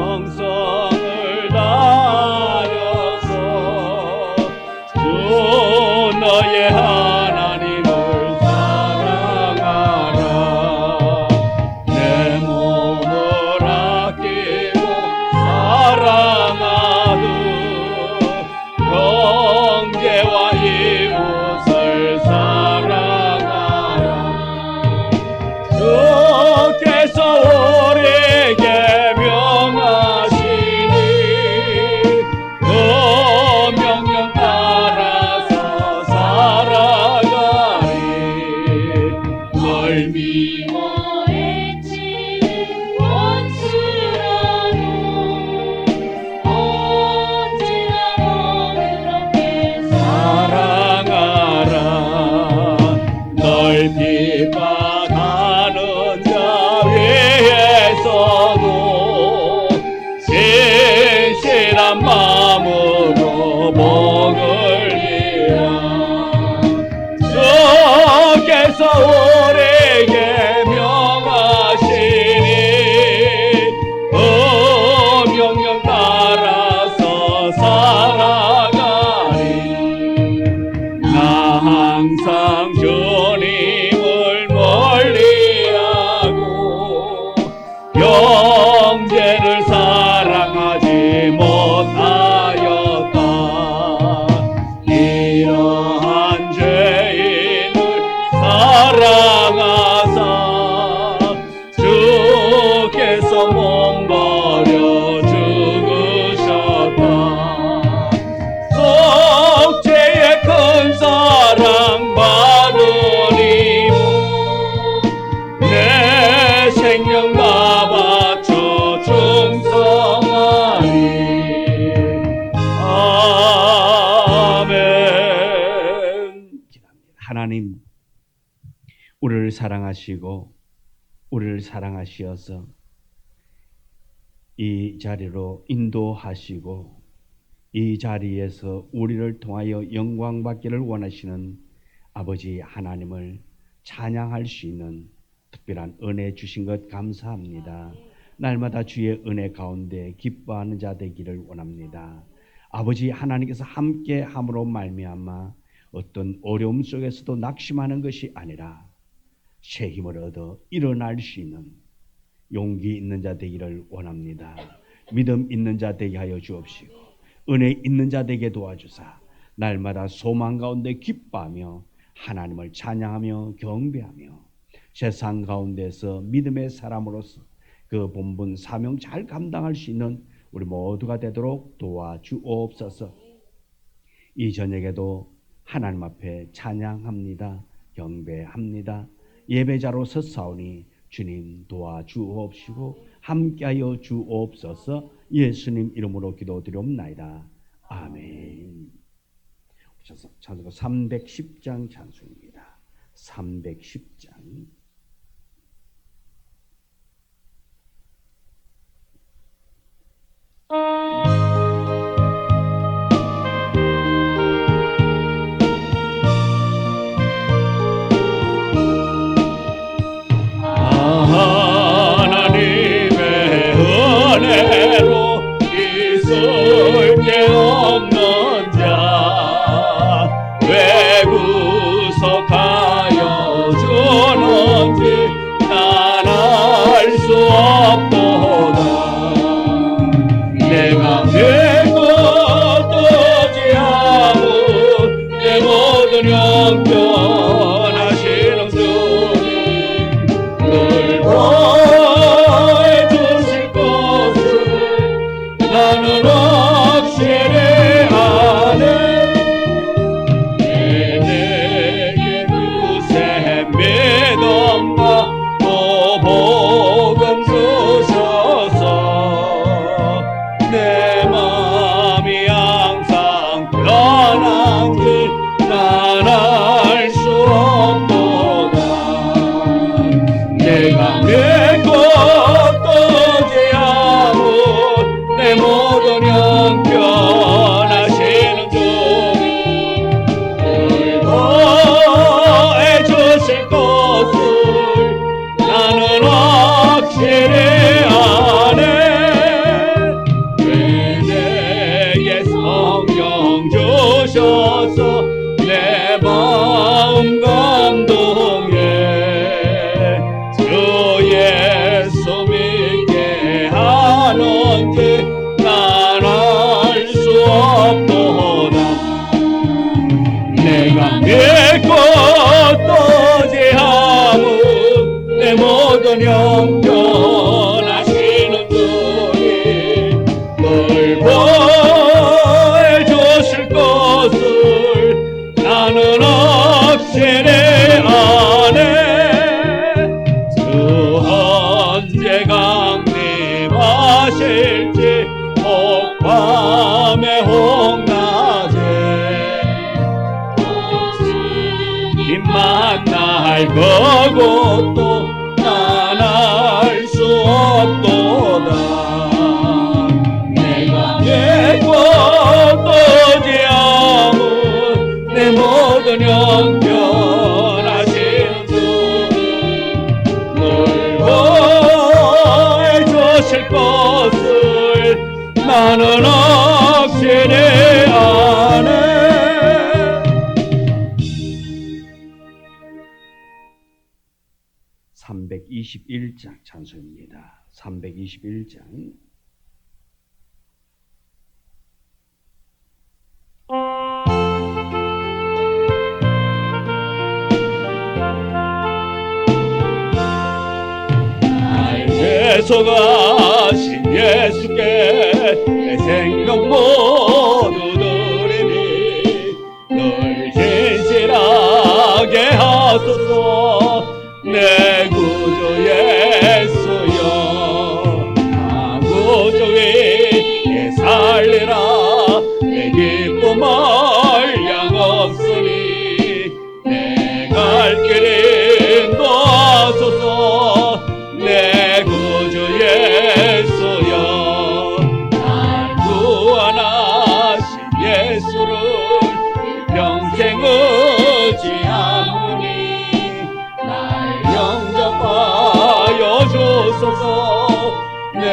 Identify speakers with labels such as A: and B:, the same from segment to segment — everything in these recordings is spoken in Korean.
A: 정성을 다하여서 주 너의 하나님을 사랑하라. 내 몸을 아끼고 사랑하듯 형제와 이웃을 사랑하라. 주께서 우리에게 명하시니 그 명령 따라서 살아가리. 널 미워
B: 애치는 원수라도 언제나 그렇게
A: 사랑하라. 널 핍박하는 자 위에서도 진실한 마음으로 복을 빌라. 주께서 우리에게 명하시니 그 명령 따라서 살아가리. 나 항상 주님을 멀리하고 형제를 사랑하지 못하였다. 이러한 죄인을 사랑하사 주께서 몸 버려 죽으셨다. 속죄의 큰 사랑 받으리무 내 생명 다 바쳐 충성하리. 아멘. 하나님, 우리를 사랑하시고 우리를 사랑하시어서 이 자리로 인도하시고 이 자리에서 우리를 통하여 영광 받기를 원하시는 아버지 하나님을 찬양할 수 있는 특별한 은혜 주신 것 감사합니다. 날마다 주의 은혜 가운데 기뻐하는 자 되기를 원합니다. 아버지 하나님께서 함께 함으로 말미암아 어떤 어려움 속에서도 낙심하는 것이 아니라 새 힘을 얻어 일어날 수 있는 용기 있는 자 되기를 원합니다. 믿음 있는 자 되게 하여 주옵시고 은혜 있는 자 되게 도와주사 날마다 소망 가운데 기뻐하며 하나님을 찬양하며 경배하며 세상 가운데서 믿음의 사람으로서 그 본분 사명 잘 감당할 수 있는 우리 모두가 되도록 도와주옵소서. 이 저녁에도 하나님 앞에 찬양합니다. 경배합니다. 예배자로 섰사오니 주님 도와주옵시고 함께하여 주옵소서. 예수님 이름으로 기도드리옵나이다. 아멘. 찬송가 310장 찬송입니다. 310장. 하나님의 은혜로 있을 게 없는 자 왜 구속하여 주는지 난 알 수 없도다. 내가 믿고 뜨지 않은 내 모든 형편하시는 주님 늘 보해 주실 것을 나는 확실히 아네. 내게 그새 믿음과 또 복음 주셔서 내 마음이 항상 편한지 난 알 수 없도다. 내가 믿고 뜨지 않은 내 모든 언제 난 알 수 없도다. 내가 믿고 또 제하고 내 모든 형편하시는 분이 널 보여주실 것을 나는 확신해 아네. 주 언제 강림하실지 혹밤에 혹낮에 주님 만날 거고 또 난 알 수 없도다. 내가 믿고 또지 않은 내 모든 형편하신 주님 널 보여주실 것을 나는 확신해 아네. 321장 찬송입니다. 321장. 날 대속하신 예수께 내 생명 모두 드리니 늘 진실하게 하소서. 내 구주 예수여 구주 위에 살리라. 내 기쁨을 양없으니 내 갈 길 인도하소서. 내 구주 예수여 날 구원하신 예수를 평생 의지하노니 영접하여 주소서. 내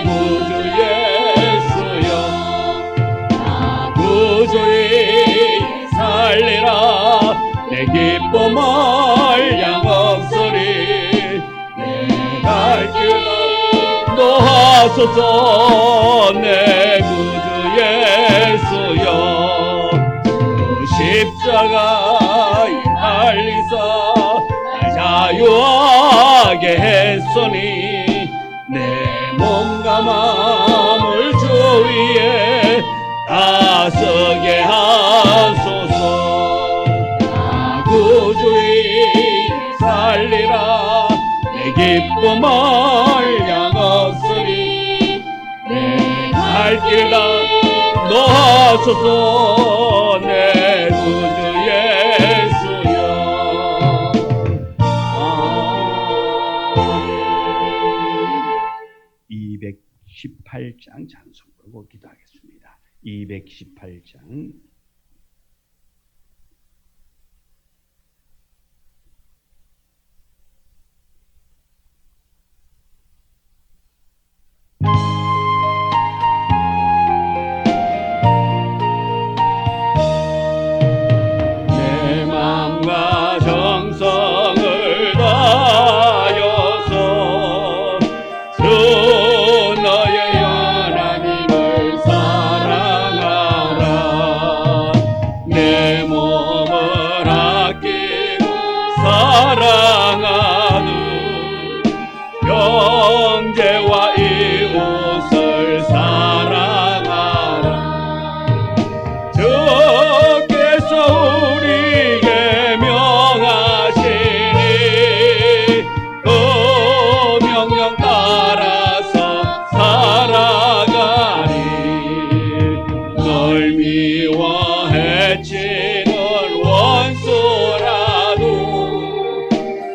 A: 구주 예수여 구주의 살리라. 내 기쁨을 양없으리 내 갈 길을 인도하소서. 내 구주 예수여 주 십자가에 달리사 자유하게 했으니 내 몸과 마음을 주 위에 다스게 하소서. 구주의 살리라. 내 기쁨을 양없으리 내 갈 길 다 놓아소서. 내 구주 예수여 218장 찬송 부르고 기도하겠습니다. 218장. 내 맘과 정성을 다하여서 주 너의 하나님을 사랑하라. 내 몸을 아끼고 사랑하는 형제와 이웃을 사랑하라. 주께서 우리에게 명하시니 그 명령 따라서 살아가리. 널 미워해 치는 원수라도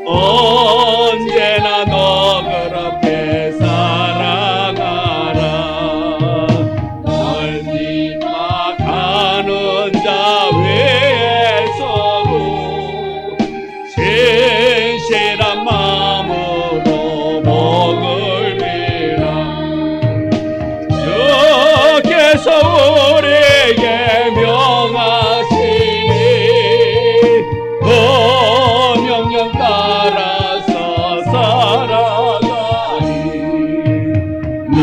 A: 언제나 너 그렇게 사랑하라. 널 핍박하는 자 위에서도 진실한 마음으로 복을 빌라. 주께서 우리에게 명하시니 그 명령 따라서 살아가니. 나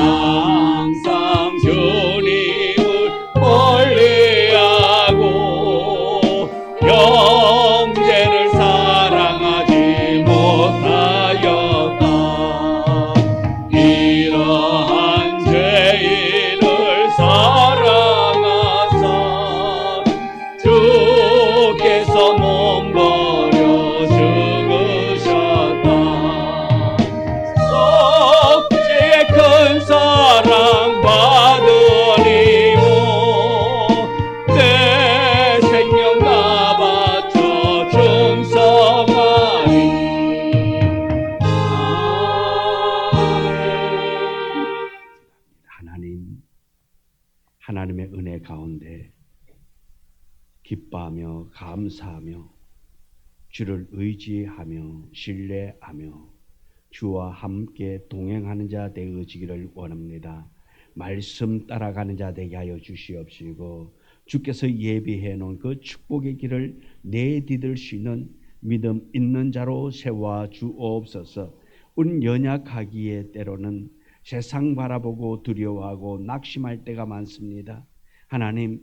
A: 하나님, 하나님의 은혜 가운데 기뻐하며 감사하며 주를 의지하며 신뢰하며 주와 함께 동행하는 자 되어지기를 원합니다. 말씀 따라가는 자 되게 하여 주시옵시고 주께서 예비해 놓은 그 축복의 길을 내디딜 수 있는 믿음 있는 자로 세워 주옵소서. 우린 연약하기에 때로는 세상 바라보고 두려워하고 낙심할 때가 많습니다. 하나님,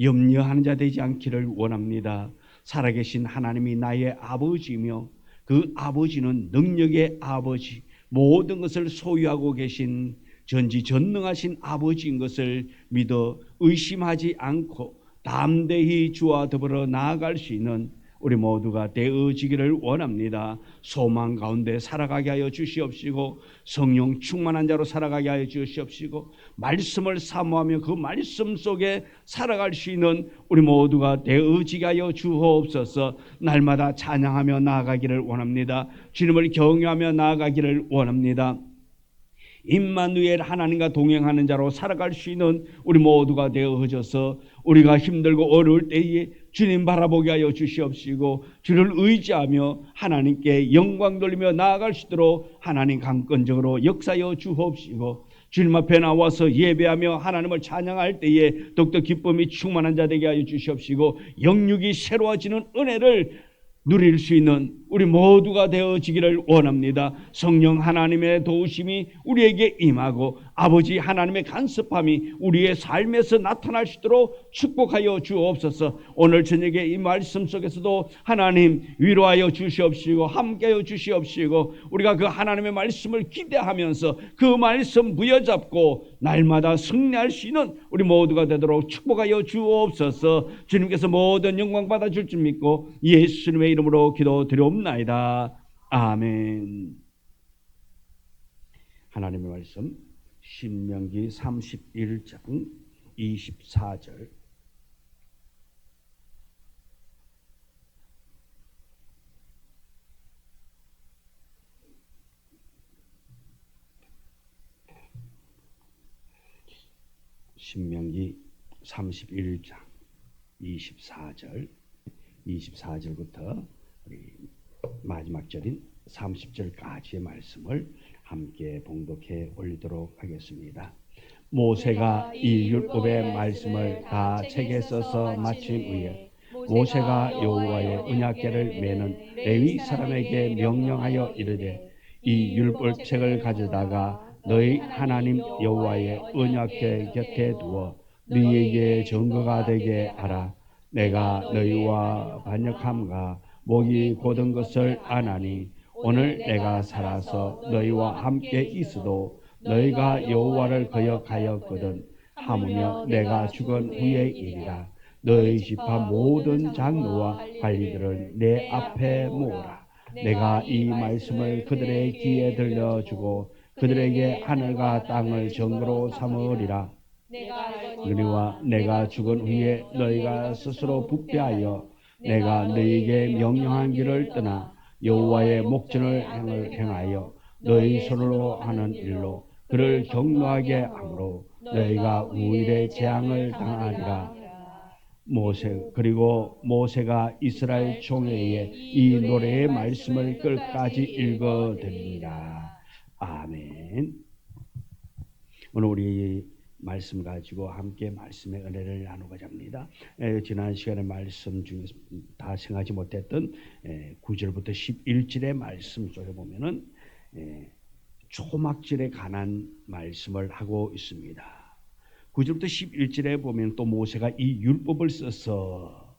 A: 염려하는 자 되지 않기를 원합니다. 살아계신 하나님이 나의 아버지이며 그 아버지는 능력의 아버지, 모든 것을 소유하고 계신 전지전능하신 아버지인 것을 믿어 의심하지 않고 담대히 주와 더불어 나아갈 수 있는 우리 모두가 되어지기를 원합니다. 소망 가운데 살아가게 하여 주시옵시고 성령 충만한 자로 살아가게 하여 주시옵시고 말씀을 사모하며 그 말씀 속에 살아갈 수 있는 우리 모두가 되어지게 하여 주옵소서. 날마다 찬양하며 나아가기를 원합니다. 주님을 경외하며 나아가기를 원합니다. 임마누엘 하나님과 동행하는 자로 살아갈 수 있는 우리 모두가 되어져서 우리가 힘들고 어려울 때에 주님 바라보게 하여 주시옵시고 주를 의지하며 하나님께 영광 돌리며 나아갈 수 있도록 하나님 강권적으로 역사하여 주옵시고 주님 앞에 나와서 예배하며 하나님을 찬양할 때에 더욱더 기쁨이 충만한 자 되게 하여 주시옵시고 영육이 새로워지는 은혜를 누릴 수 있는 우리 모두가 되어지기를 원합니다. 성령 하나님의 도우심이 우리에게 임하고 아버지 하나님의 간섭함이 우리의 삶에서 나타날 수 있도록 축복하여 주옵소서. 오늘 저녁에 이 말씀 속에서도 하나님 위로하여 주시옵시고 함께하여 주시옵시고 우리가 그 하나님의 말씀을 기대하면서 그 말씀 부여잡고 날마다 승리할 수 있는 우리 모두가 되도록 축복하여 주옵소서. 주님께서 모든 영광 받아줄 줄 믿고 예수님의 이름으로 기도드리옵나이다. 아멘. 하나님의 말씀 신명기 31장 24절 신명기 31장 24절부터 우리 마지막 절인 30절까지의 말씀을 함께 봉독해 올리도록 하겠습니다. 모세가 이 율법의 말씀을 다 책에 써서 마친 후에 모세가 여호와의 언약궤를 메는 레위 사람에게 명령하여 이르되 이 율법책을 가져다가 너희 하나님 여호와의 언약궤 곁에 두어 너희에게 증거가 되게 하라. 내가 너희와 반역함과 목이 곧은 것을 아나니 오늘 내가 살아서 너희와 함께 있어도 너희가 여호와를 거역하였거든 하무며 내가 죽은 후의 일이라. 너희 지파 모든 장로와 관리들을 내 앞에 모으라. 내가 이 말씀을 그들의 귀에 들려주고 그들에게 하늘과 땅을 증거로 삼으리라. 그리와 내가 죽은 후에 너희가 스스로 부패하여 내가 너희에게 명령한 길을 떠나 여호와의 목전을 행하여 너희 손으로 하는 일로 그를 경노하게 하므로 너희가 우일의 재앙을 당하리라. 그리고 모세가 이스라엘 총회에 이 노래의 말씀을 끝까지 읽어드리니라. 아멘. 오늘 우리 말씀 가지고 함께 말씀의 은혜를 나누고자 합니다. 지난 시간에 말씀 중에서 다 생각하지 못했던 9절부터 11절의 말씀 속에 보면은 초막절에 관한 말씀을 하고 있습니다. 9절부터 11절에 보면 또 모세가 이 율법을 써서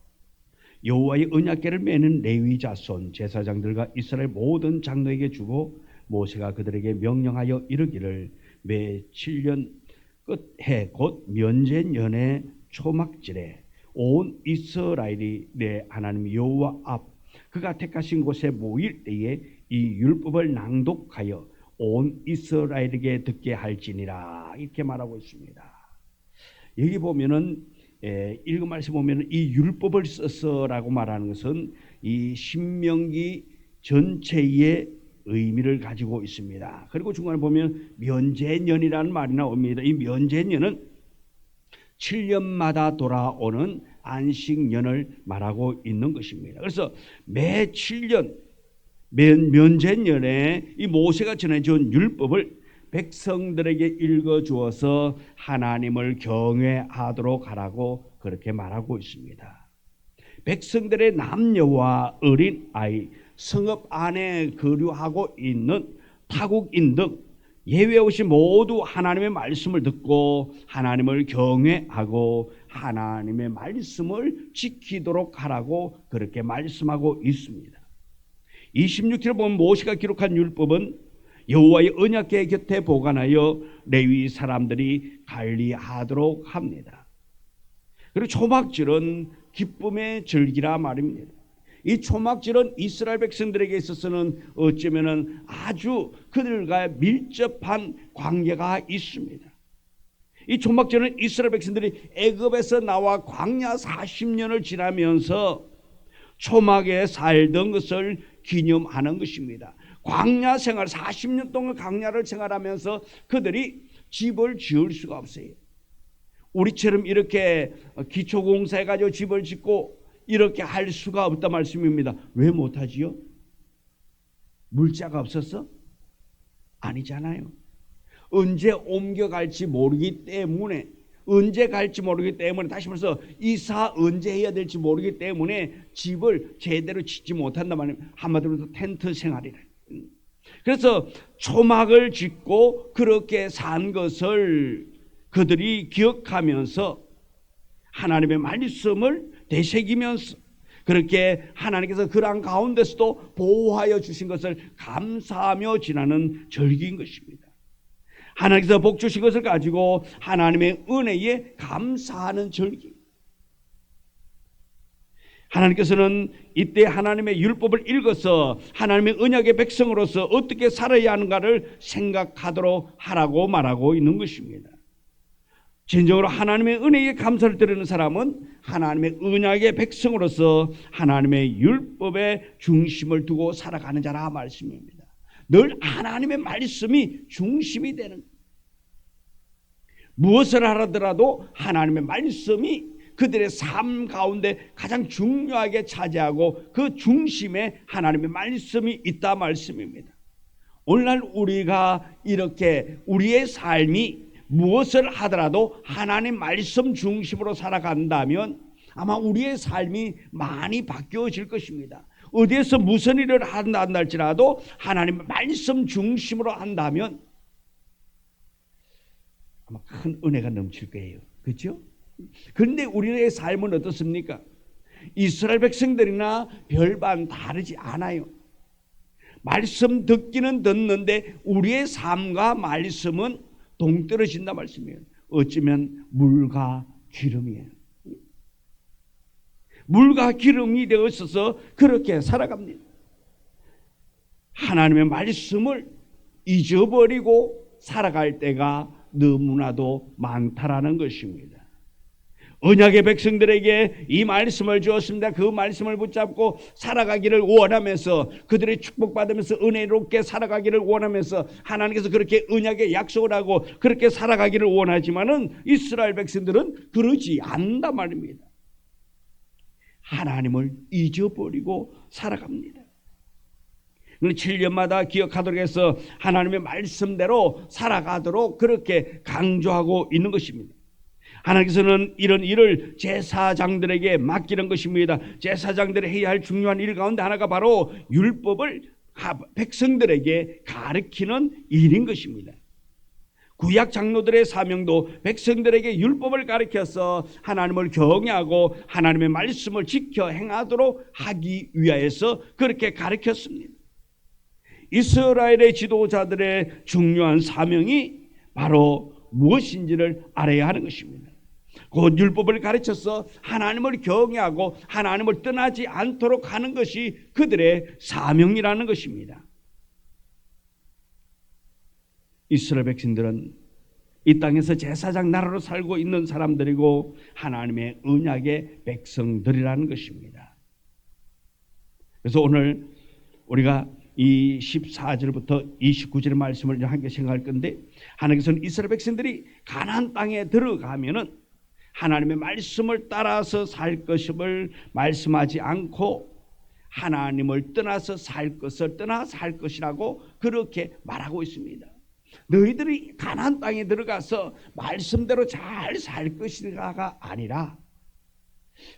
A: 여호와의 언약궤를 메는 레위 자손 제사장들과 이스라엘 모든 장로에게 주고 모세가 그들에게 명령하여 이르기를 매 7년 끝해 곧 면제년의 초막절에 온 이스라엘이 내 하나님 여호와 앞 그가 택하신 곳에 모일 때에 이 율법을 낭독하여 온 이스라엘에게 듣게 할지니라. 이렇게 말하고 있습니다. 여기 보면은 읽은 말씀 보면은 이 율법을 써서라고 말하는 것은 이 신명기 전체의 의미를 가지고 있습니다. 그리고 중간에 보면 면제년이라는 말이 나옵니다. 이 면제년은 7년마다 돌아오는 안식년을 말하고 있는 것입니다. 그래서 매 7년 면제년에 이 모세가 전해준 율법을 백성들에게 읽어주어서 하나님을 경외하도록 하라고 그렇게 말하고 있습니다. 백성들의 남녀와 어린 아이, 성읍 안에 거류하고 있는 타국인 등 예외 없이 모두 하나님의 말씀을 듣고 하나님을 경외하고 하나님의 말씀을 지키도록 하라고 그렇게 말씀하고 있습니다. 26절 보면 모세가 기록한 율법은 여호와의 언약궤 곁에 보관하여 레위 사람들이 관리하도록 합니다. 그리고 초막절은 기쁨의 절기라 말입니다. 이 초막절은 이스라엘 백성들에게 있어서는 어쩌면 아주 그들과 밀접한 관계가 있습니다. 이 초막절은 이스라엘 백성들이 애굽에서 나와 광야 40년을 지나면서 초막에 살던 것을 기념하는 것입니다. 광야 생활 40년 동안 광야를 생활하면서 그들이 집을 지을 수가 없어요. 우리처럼 이렇게 기초공사해가지고 집을 짓고 이렇게 할 수가 없단 말씀입니다. 왜 못하지요? 물자가 없어서? 아니잖아요. 언제 옮겨갈지 모르기 때문에, 다시 말해서 이사 언제 해야 될지 모르기 때문에 집을 제대로 짓지 못한단 말이에요. 한마디로 텐트 생활이래. 그래서 초막을 짓고 그렇게 산 것을 그들이 기억하면서 하나님의 말씀을 되새기면서 그렇게 하나님께서 그런 가운데서도 보호하여 주신 것을 감사하며 지나는 절기인 것입니다. 하나님께서 복 주신 것을 가지고 하나님의 은혜에 감사하는 절기. 하나님께서는 이때 하나님의 율법을 읽어서 하나님의 언약의 백성으로서 어떻게 살아야 하는가를 생각하도록 하라고 말하고 있는 것입니다. 진정으로 하나님의 은혜에 감사를 드리는 사람은 하나님의 언약의 백성으로서 하나님의 율법에 중심을 두고 살아가는 자라 말씀입니다. 늘 하나님의 말씀이 중심이 되는, 무엇을 하더라도 하나님의 말씀이 그들의 삶 가운데 가장 중요하게 차지하고 그 중심에 하나님의 말씀이 있다 말씀입니다. 오늘날 우리가 이렇게 우리의 삶이 무엇을 하더라도 하나님 말씀 중심으로 살아간다면 아마 우리의 삶이 많이 바뀌어질 것입니다. 어디에서 무슨 일을 한다 할지라도 하나님의 말씀 중심으로 한다면 아마 큰 은혜가 넘칠 거예요. 그렇죠? 그런데 우리의 삶은 어떻습니까? 이스라엘 백성들이나 별반 다르지 않아요. 말씀 듣기는 듣는데 우리의 삶과 말씀은 동떨어진다 말씀이에요. 어쩌면 물과 기름이에요. 물과 기름이 되어 있어서 그렇게 살아갑니다. 하나님의 말씀을 잊어버리고 살아갈 때가 너무나도 많다라는 것입니다. 언약의 백성들에게 이 말씀을 주었습니다. 그 말씀을 붙잡고 살아가기를 원하면서 그들의 축복받으면서 은혜롭게 살아가기를 원하면서 하나님께서 그렇게 언약의 약속을 하고 그렇게 살아가기를 원하지만은 이스라엘 백성들은 그러지 않는단 말입니다. 하나님을 잊어버리고 살아갑니다. 7년마다 기억하도록 해서 하나님의 말씀대로 살아가도록 그렇게 강조하고 있는 것입니다. 하나님께서는 이런 일을 제사장들에게 맡기는 것입니다. 제사장들이 해야 할 중요한 일 가운데 하나가 바로 율법을 백성들에게 가르치는 일인 것입니다. 구약 장로들의 사명도 백성들에게 율법을 가르쳐서 하나님을 경외하고 하나님의 말씀을 지켜 행하도록 하기 위하여서 그렇게 가르쳤습니다. 이스라엘의 지도자들의 중요한 사명이 바로 무엇인지를 알아야 하는 것입니다. 그 율법을 가르쳐서 하나님을 경외하고 하나님을 떠나지 않도록 하는 것이 그들의 사명이라는 것입니다. 이스라엘 백성들은 이 땅에서 제사장 나라로 살고 있는 사람들이고 하나님의 언약의 백성들이라는 것입니다. 그래서 오늘 우리가 이 14절부터 29절의 말씀을 함께 생각할 건데, 하나님께서는 이스라엘 백성들이 가나안 땅에 들어가면은 하나님의 말씀을 따라서 살 것임을 말씀하지 않고 하나님을 떠나서 살 것을 떠나 살 것이라고 그렇게 말하고 있습니다. 너희들이 가나안 땅에 들어가서 말씀대로 잘 살 것이라가 아니라,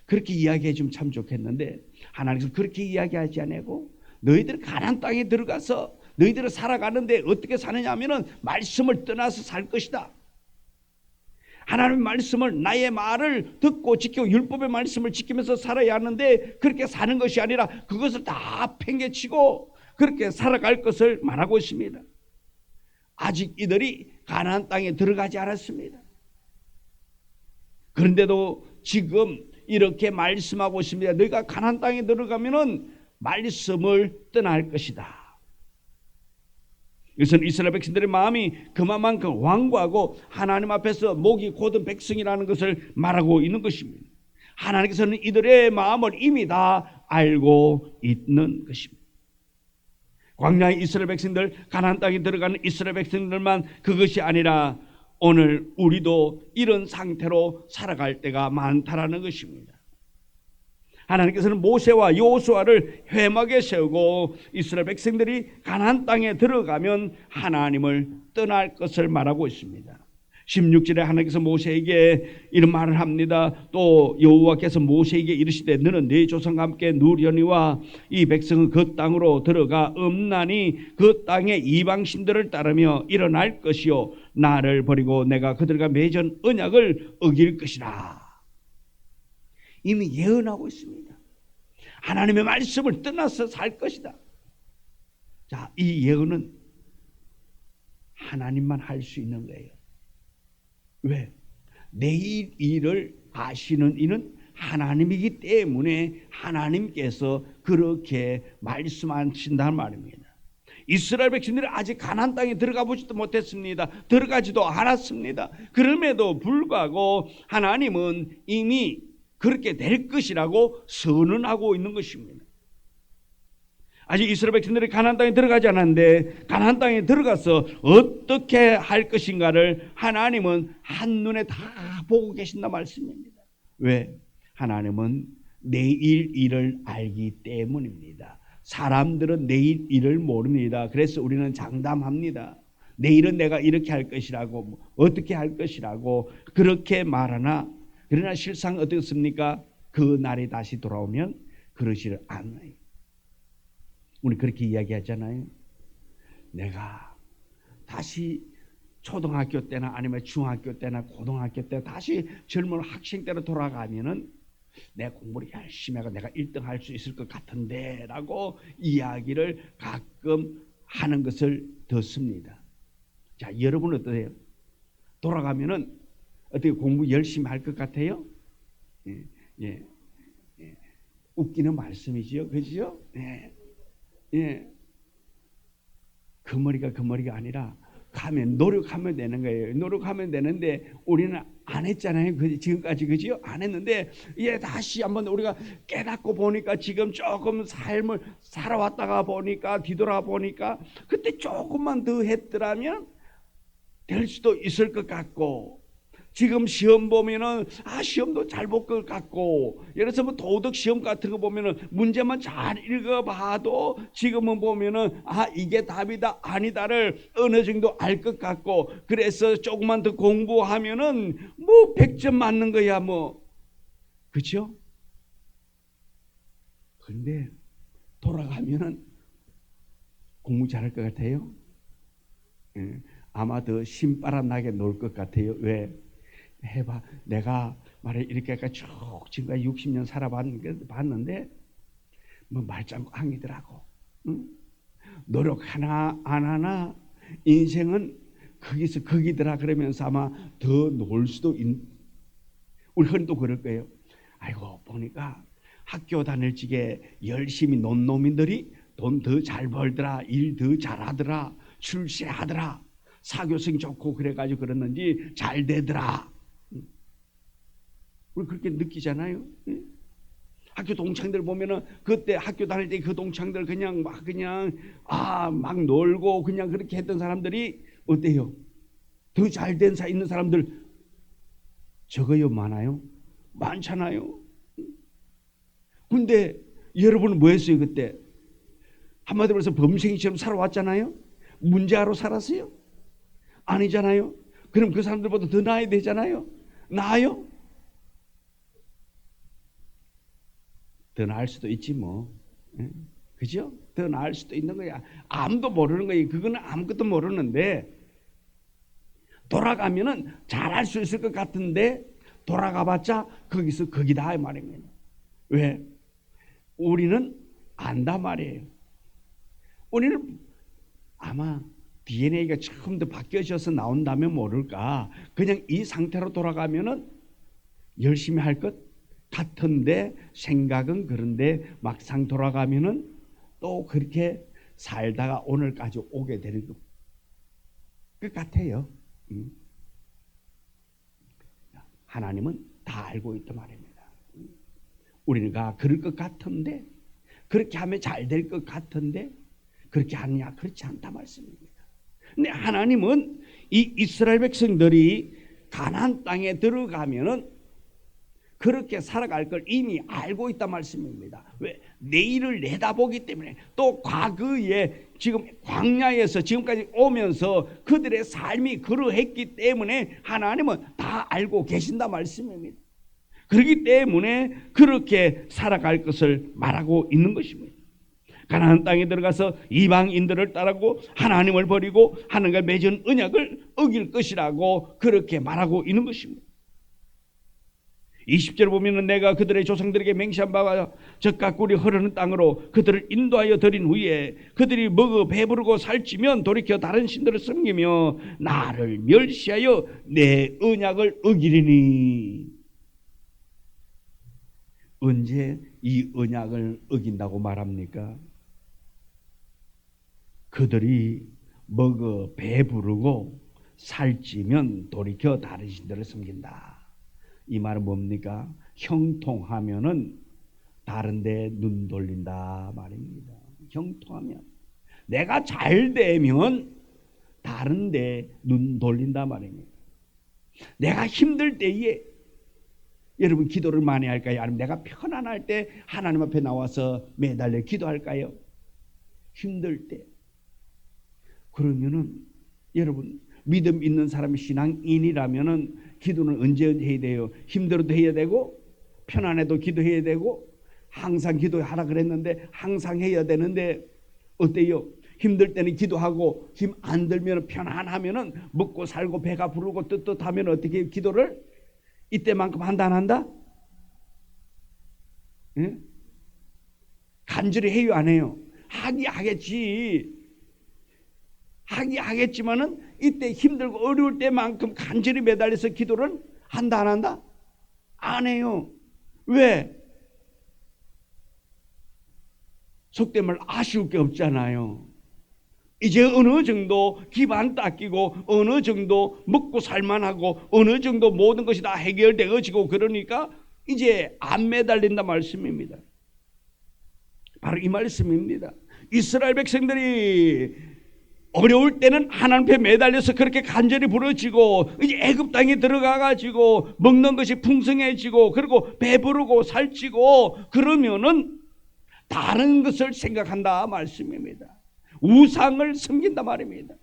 A: 그렇게 이야기해 주면 참 좋겠는데 하나님께서 그렇게 이야기하지 않고 너희들 가나안 땅에 들어가서 너희들은 살아가는데 어떻게 사느냐 하면은 말씀을 떠나서 살 것이다. 하나님의 말씀을, 나의 말을 듣고 지키고 율법의 말씀을 지키면서 살아야 하는데 그렇게 사는 것이 아니라 그것을 다 팽개치고 그렇게 살아갈 것을 말하고 있습니다. 아직 이들이 가나안 땅에 들어가지 않았습니다. 그런데도 지금 이렇게 말씀하고 있습니다. 너희가 가나안 땅에 들어가면은 말씀을 떠날 것이다. 이것은 이스라엘 백성들의 마음이 그만큼 완고하고 하나님 앞에서 목이 곧은 백성이라는 것을 말하고 있는 것입니다. 하나님께서는 이들의 마음을 이미 다 알고 있는 것입니다. 광야의 이스라엘 백성들, 가나안 땅에 들어가는 이스라엘 백성들만 그것이 아니라 오늘 우리도 이런 상태로 살아갈 때가 많다라는 것입니다. 하나님께서는 모세와 여호수아를 회막에 세우고 이스라엘 백성들이 가나안 땅에 들어가면 하나님을 떠날 것을 말하고 있습니다. 16절에 하나님께서 모세에게 이런 말을 합니다. 또 여호와께서 모세에게 이르시되 너는 네 조상과 함께 누려니와 이 백성은 그 땅으로 들어가 없나니 그 땅의 이방신들을 따르며 일어날 것이요 나를 버리고 내가 그들과 맺은 언약을 어길 것이라. 이미 예언하고 있습니다. 하나님의 말씀을 떠나서 살 것이다. 자, 이 예언은 하나님만 할 수 있는 거예요. 왜? 내일 일을 아시는 이는 하나님이기 때문에 하나님께서 그렇게 말씀하신다는 말입니다. 이스라엘 백성들이 아직 가나안 땅에 들어가 보지도 못했습니다. 들어가지도 않았습니다. 그럼에도 불구하고 하나님은 이미 그렇게 될 것이라고 선언하고 있는 것입니다. 아직 이스라엘 백성들이 가나안 땅에 들어가지 않았는데 가나안 땅에 들어가서 어떻게 할 것인가를 하나님은 한눈에 다 보고 계신다 말씀입니다. 왜? 하나님은 내일 일을 알기 때문입니다. 사람들은 내일 일을 모릅니다. 그래서 우리는 장담합니다. 내일은 내가 이렇게 할 것이라고, 어떻게 할 것이라고 그렇게 말하나, 그러나 실상 어떻습니까? 그 날이 다시 돌아오면 그러지를 않아요. 우리 그렇게 이야기하잖아요. 내가 다시 초등학교 때나 아니면 중학교 때나 고등학교 때 다시 젊은 학생 때로 돌아가면은 내 공부를 열심히 하고 내가 1등 할 수 있을 것 같은데 라고 이야기를 가끔 하는 것을 듣습니다. 자, 여러분 어떠세요? 돌아가면은 어떻게 공부 열심히 할 것 같아요? 예. 웃기는 말씀이지요. 그죠? 예. 그 머리가 아니라 가면 노력하면 되는 거예요. 노력하면 되는데 우리는 안 했잖아요. 지금까지 그죠? 안 했는데 다시 한번 우리가 깨닫고 보니까 지금 조금 삶을 살아왔다가 보니까 뒤돌아 보니까 그때 조금만 더 했더라면 될 수도 있을 것 같고, 지금 시험 보면은 시험도 잘 볼 것 같고, 예를 들어서 도덕 시험 같은 거 보면은 문제만 잘 읽어봐도 지금은 보면은 이게 답이다 아니다를 어느 정도 알 것 같고, 그래서 조금만 더 공부하면은 뭐 100점 맞는 거야 뭐, 그렇죠? 그런데 돌아가면은 공부 잘할 것 같아요. 아마 더 신바람 나게 놀 것 같아요. 왜? 해봐. 내가 말해 이렇게까지 쭉 지금까지 60년 살아봤는데 뭐 말짱광이더라고. 응? 노력 하나 안 하나 인생은 거기서 거기더라 그러면서 아마 더 놀 수도 우리 흔히도 그럴 거예요. 아이고 보니까 학교 다닐 적에 열심히 논 놈들이 돈 더 잘 벌더라, 일 더 잘하더라, 출세하더라, 사교성 좋고 그래가지고 그랬는지 잘 되더라. 우리 그렇게 느끼잖아요. 학교 동창들 보면은 그때 학교 다닐 때 그 동창들 그냥 막 놀고 그냥 그렇게 했던 사람들이 어때요? 더 잘된 있는 사람들 적어요, 많아요? 많잖아요. 근데 여러분은 뭐 했어요 그때? 한마디로 해서 범생이처럼 살아왔잖아요. 문제아로 살았어요? 아니잖아요. 그럼 그 사람들보다 더 나아야 되잖아요. 나아요? 더 나을 수도 있지 뭐. 그죠? 더 나을 수도 있는 거야. 아무도 모르는 거예요. 그거는 아무것도 모르는데 돌아가면은 잘할 수 있을 것 같은데 돌아가봤자 거기서 거기다 말입니다. 왜? 우리는 안다 말이에요. 우리는 아마 DNA가 처음부터 바뀌어져서 나온다면 모를까. 그냥 이 상태로 돌아가면은 열심히 할 것 같은데 생각은 그런데 막상 돌아가면은 또 그렇게 살다가 오늘까지 오게 되는 것 같아요. 하나님은 다 알고 있단 말입니다. 우리가 그럴 것 같은데 그렇게 하면 잘 될 것 같은데 그렇게 하느냐? 그렇지 않다 말씀입니다. 근데 하나님은 이 이스라엘 백성들이 가나안 땅에 들어가면은 그렇게 살아갈 걸 이미 알고 있단 말씀입니다. 왜? 내일을 내다보기 때문에 또 과거에 지금 광야에서 지금까지 오면서 그들의 삶이 그러했기 때문에 하나님은 다 알고 계신다 말씀입니다. 그렇기 때문에 그렇게 살아갈 것을 말하고 있는 것입니다. 가나안 땅에 들어가서 이방인들을 따르고 하나님을 버리고 하나님과 맺은 언약을 어길 것이라고 그렇게 말하고 있는 것입니다. 20절 보면은 내가 그들의 조상들에게 맹세한 바가 젖과 꿀이 흐르는 땅으로 그들을 인도하여 드린 후에 그들이 먹어 배부르고 살찌면 돌이켜 다른 신들을 섬기며 나를 멸시하여 내 언약을 어기리니. 언제 이 언약을 어긴다고 말합니까? 그들이 먹어 배부르고 살찌면 돌이켜 다른 신들을 섬긴다. 이 말은 뭡니까? 형통하면은 다른 데 눈 돌린다 말입니다. 형통하면 내가 잘 되면 다른 데 눈 돌린다 말입니다. 내가 힘들 때에 여러분 기도를 많이 할까요? 아니면 내가 편안할 때 하나님 앞에 나와서 매달려 기도할까요? 힘들 때. 그러면은 여러분 믿음 있는 사람이 신앙인이라면은 기도는 언제 해야 돼요? 힘들어도 해야 되고 편안해도 기도해야 되고 항상 기도하라 그랬는데 항상 해야 되는데 어때요? 힘들 때는 기도하고 힘 안 들면 편안하면은 먹고 살고 배가 부르고 뜨뜻하면 어떻게 기도를 이때만큼 한다 안 한다? 예? 간절히 해요 안 해요? 하기 하겠지. 하기 하겠지만은 이때 힘들고 어려울 때만큼 간절히 매달려서 기도를 한다 안 한다? 안 해요. 왜? 속된 말 아쉬울 게 없잖아요. 이제 어느 정도 기반 닦이고 어느 정도 먹고 살만하고 어느 정도 모든 것이 다 해결되어지고 그러니까 이제 안 매달린다 말씀입니다. 바로 이 말씀입니다. 이스라엘 백성들이 어려울 때는 하나님 앞에 매달려서 그렇게 간절히 부르짖고 이제 애굽 땅에 들어가 가지고 먹는 것이 풍성해지고 그리고 배부르고 살찌고 그러면은 다른 것을 생각한다 말씀입니다. 우상을 섬긴다 말입니다.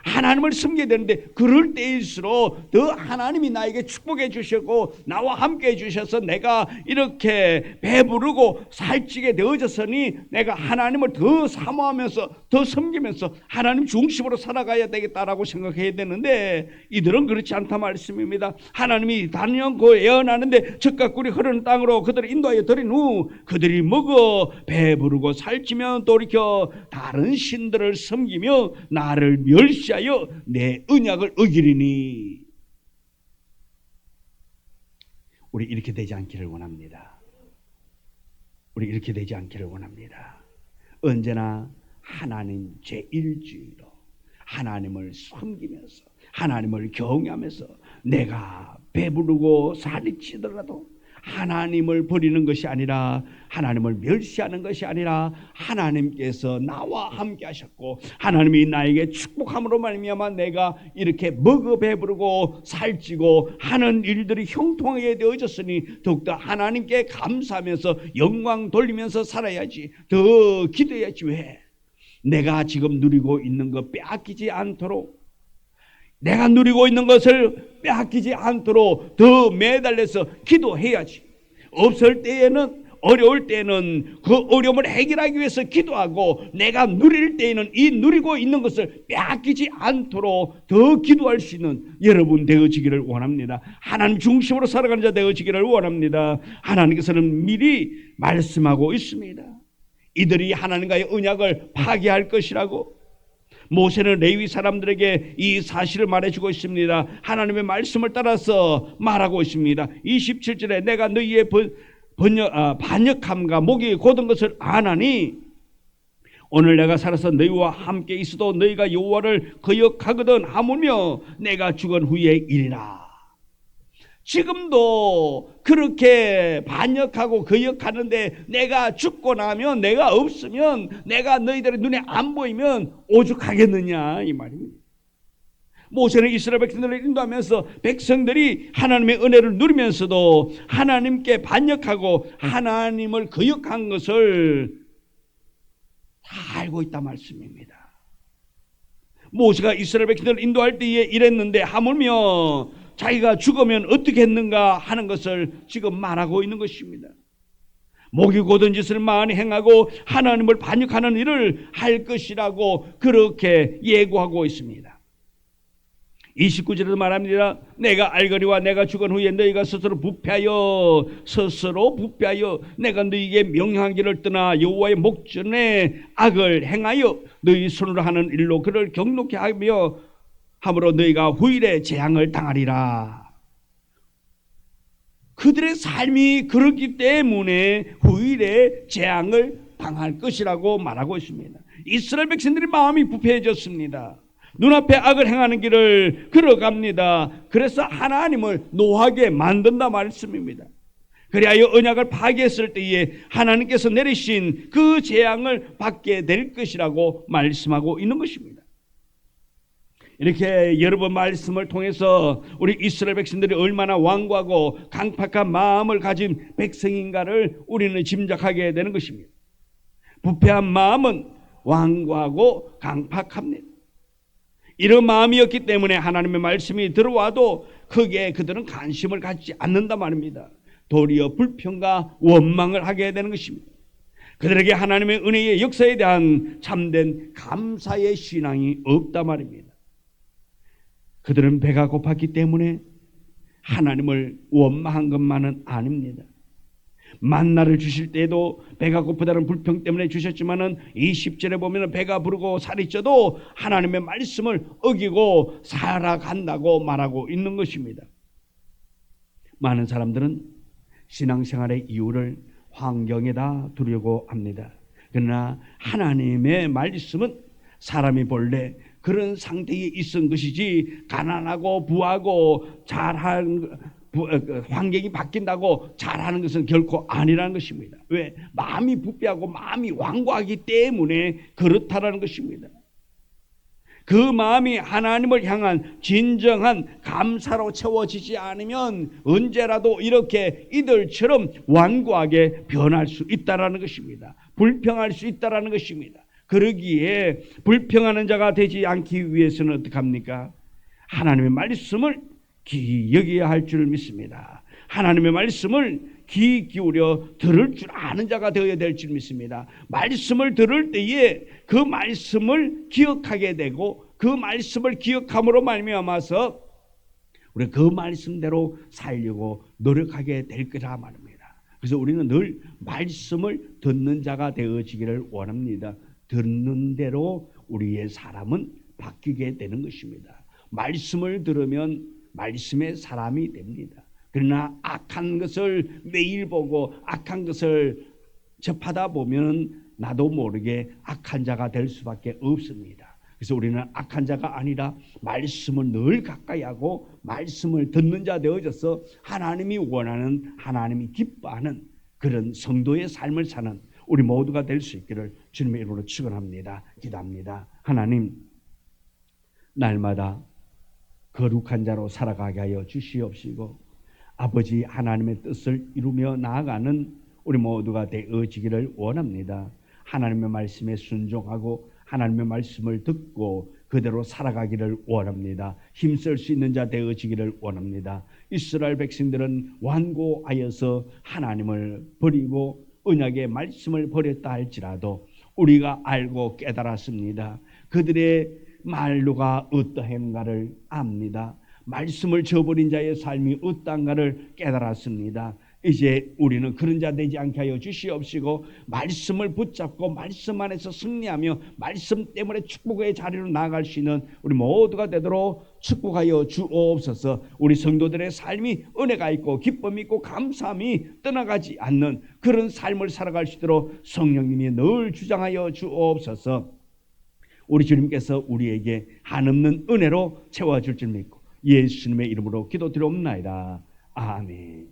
A: 하나님을 섬겨야 되는데 그럴 때일수록 더 하나님이 나에게 축복해 주셨고 나와 함께 해 주셔서 내가 이렇게 배부르고 살찌게 되어졌으니 내가 하나님을 더 사모하면서 더 섬기면서 하나님 중심으로 살아가야 되겠다라고 생각해야 되는데 이들은 그렇지 않다 말씀입니다. 하나님이 단연코 예언하는데 젖과 꿀이 흐르는 땅으로 그들을 인도하여 드린 후 그들이 먹어 배부르고 살찌면 돌이켜 다른 신들을 섬기며 나를 멸시하여 내 언약을 어기리니. 우리 이렇게 되지 않기를 원합니다. 우리 이렇게 되지 않기를 원합니다. 언제나 하나님 제1주의로 하나님을 섬기면서 하나님을 경외하면서 내가 배부르고 살이 찌더라도 하나님을 버리는 것이 아니라, 하나님을 멸시하는 것이 아니라, 하나님께서 나와 함께 하셨고 하나님이 나에게 축복함으로 말미암아 내가 이렇게 먹어 배부르고 살찌고 하는 일들이 형통하게 되어졌으니 더욱더 하나님께 감사하면서 영광 돌리면서 살아야지. 더 기도해야지. 왜? 내가 지금 누리고 있는 것 빼앗기지 않도록, 내가 누리고 있는 것을 빼앗기지 않도록 더 매달려서 기도해야지. 없을 때에는, 어려울 때는 그 어려움을 해결하기 위해서 기도하고, 내가 누릴 때에는 이 누리고 있는 것을 빼앗기지 않도록 더 기도할 수 있는 여러분 되어지기를 원합니다. 하나님 중심으로 살아가는 자 되어지기를 원합니다. 하나님께서는 미리 말씀하고 있습니다. 이들이 하나님과의 언약을 파괴할 것이라고. 모세는 레위 사람들에게 이 사실을 말해주고 있습니다. 하나님의 말씀을 따라서 말하고 있습니다. 27절에 내가 너희의 반역함과 목이 곧은 것을 아나니 오늘 내가 살아서 너희와 함께 있어도 너희가 여호와를 거역하거든 하물며 내가 죽은 후의 일이라. 지금도 그렇게 반역하고 거역하는데, 내가 죽고 나면, 내가 없으면, 내가 너희들의 눈에 안 보이면 오죽하겠느냐 이 말입니다. 모세는 이스라엘 백성들을 인도하면서 백성들이 하나님의 은혜를 누리면서도 하나님께 반역하고 하나님을 거역한 것을 다 알고 있단 말씀입니다. 모세가 이스라엘 백성들을 인도할 때에 이랬는데 하물며 자기가 죽으면 어떻게 했는가 하는 것을 지금 말하고 있는 것입니다. 목이 곧은 짓을 많이 행하고 하나님을 반역하는 일을 할 것이라고 그렇게 예고하고 있습니다. 29절에도 말합니다. 내가 알거니와 내가 죽은 후에 너희가 스스로 부패하여 내가 너희에게 명령한 길을 떠나 여호와의 목전에 악을 행하여 너희 손으로 하는 일로 그를 경록케 함으로 너희가 후일에 재앙을 당하리라. 그들의 삶이 그렇기 때문에 후일에 재앙을 당할 것이라고 말하고 있습니다. 이스라엘 백성들의 마음이 부패해졌습니다. 눈앞에 악을 행하는 길을 걸어갑니다. 그래서 하나님을 노하게 만든다 말씀입니다. 그리하여 언약을 파괴했을 때에 하나님께서 내리신 그 재앙을 받게 될 것이라고 말씀하고 있는 것입니다. 이렇게 여러 번 말씀을 통해서 우리 이스라엘 백성들이 얼마나 완고하고 강팍한 마음을 가진 백성인가를 우리는 짐작하게 되는 것입니다. 부패한 마음은 완고하고 강팍합니다. 이런 마음이었기 때문에 하나님의 말씀이 들어와도 크게 그들은 관심을 갖지 않는다 말입니다. 도리어 불평과 원망을 하게 되는 것입니다. 그들에게 하나님의 은혜의 역사에 대한 참된 감사의 신앙이 없다 말입니다. 그들은 배가 고팠기 때문에 하나님을 원망한 것만은 아닙니다. 만나를 주실 때에도 배가 고프다는 불평 때문에 주셨지만은 20절에 보면 배가 부르고 살이 쪄도 하나님의 말씀을 어기고 살아간다고 말하고 있는 것입니다. 많은 사람들은 신앙생활의 이유를 환경에다 두려고 합니다. 그러나 하나님의 말씀은 사람이 본래 그런 상태에 있은 것이지, 가난하고 부하고 환경이 바뀐다고 잘하는 것은 결코 아니라는 것입니다. 왜? 마음이 부패하고 마음이 완고하기 때문에 그렇다라는 것입니다. 그 마음이 하나님을 향한 진정한 감사로 채워지지 않으면 언제라도 이렇게 이들처럼 완고하게 변할 수 있다라는 것입니다. 불평할 수 있다라는 것입니다. 그러기에 불평하는 자가 되지 않기 위해서는 어떻게 합니까? 하나님의 말씀을 귀히 여겨야 할 줄 믿습니다. 하나님의 말씀을 귀 기울여 들을 줄 아는 자가 되어야 될 줄 믿습니다. 말씀을 들을 때에 그 말씀을 기억하게 되고 그 말씀을 기억함으로 말미암아서 우리 그 말씀대로 살려고 노력하게 될 거라 말입니다. 그래서 우리는 늘 말씀을 듣는 자가 되어지기를 원합니다. 듣는 대로 우리의 사람은 바뀌게 되는 것입니다. 말씀을 들으면 말씀의 사람이 됩니다. 그러나 악한 것을 매일 보고 악한 것을 접하다 보면 나도 모르게 악한 자가 될 수밖에 없습니다. 그래서 우리는 악한 자가 아니라 말씀을 늘 가까이 하고 말씀을 듣는 자 되어져서 하나님이 원하는, 하나님이 기뻐하는 그런 성도의 삶을 사는 우리 모두가 될 수 있기를 주님의 이름으로 축원합니다. 기도합니다. 하나님, 날마다 거룩한 자로 살아가게 하여 주시옵시고 아버지 하나님의 뜻을 이루며 나아가는 우리 모두가 되어지기를 원합니다. 하나님의 말씀에 순종하고 하나님의 말씀을 듣고 그대로 살아가기를 원합니다. 힘쓸 수 있는 자 되어지기를 원합니다. 이스라엘 백성들은 완고하여서 하나님을 버리고 언약의 말씀을 버렸다 할지라도 우리가 알고 깨달았습니다. 그들의 말로가 어떠한가를 압니다. 말씀을 저버린 자의 삶이 어떠한가를 깨달았습니다. 이제 우리는 그런 자 되지 않게 하여 주시옵시고 말씀을 붙잡고 말씀 안에서 승리하며 말씀 때문에 축복의 자리로 나아갈 수 있는 우리 모두가 되도록 축복하여 주옵소서. 우리 성도들의 삶이 은혜가 있고 기쁨이 있고 감사함이 떠나가지 않는 그런 삶을 살아갈 수 있도록 성령님이 늘 주장하여 주옵소서. 우리 주님께서 우리에게 한없는 은혜로 채워줄 줄 믿고 예수님의 이름으로 기도드리옵나이다. 아멘.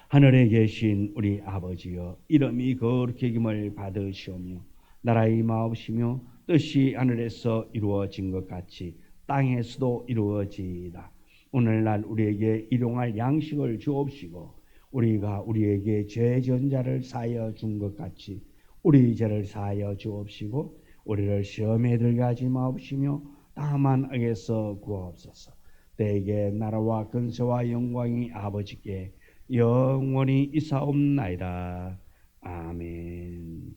A: 하늘에 계신 우리 아버지여, 이름이 거룩히 여김을 받으시오며 나라의 임하옵시며 뜻이 하늘에서 이루어진 것 같이 땅에서도 이루어지이다. 오늘날 우리에게 일용할 양식을 주옵시고 우리가 우리에게 죄 지은 자를 사하여 준 것 같이 우리 죄를 사하여 주옵시고 우리를 시험에 들게 하지 마옵시며 다만 악에서 구하옵소서. 대개 나라와 근세와 영광이 아버지께 영원히 있사옵나이다. 아멘.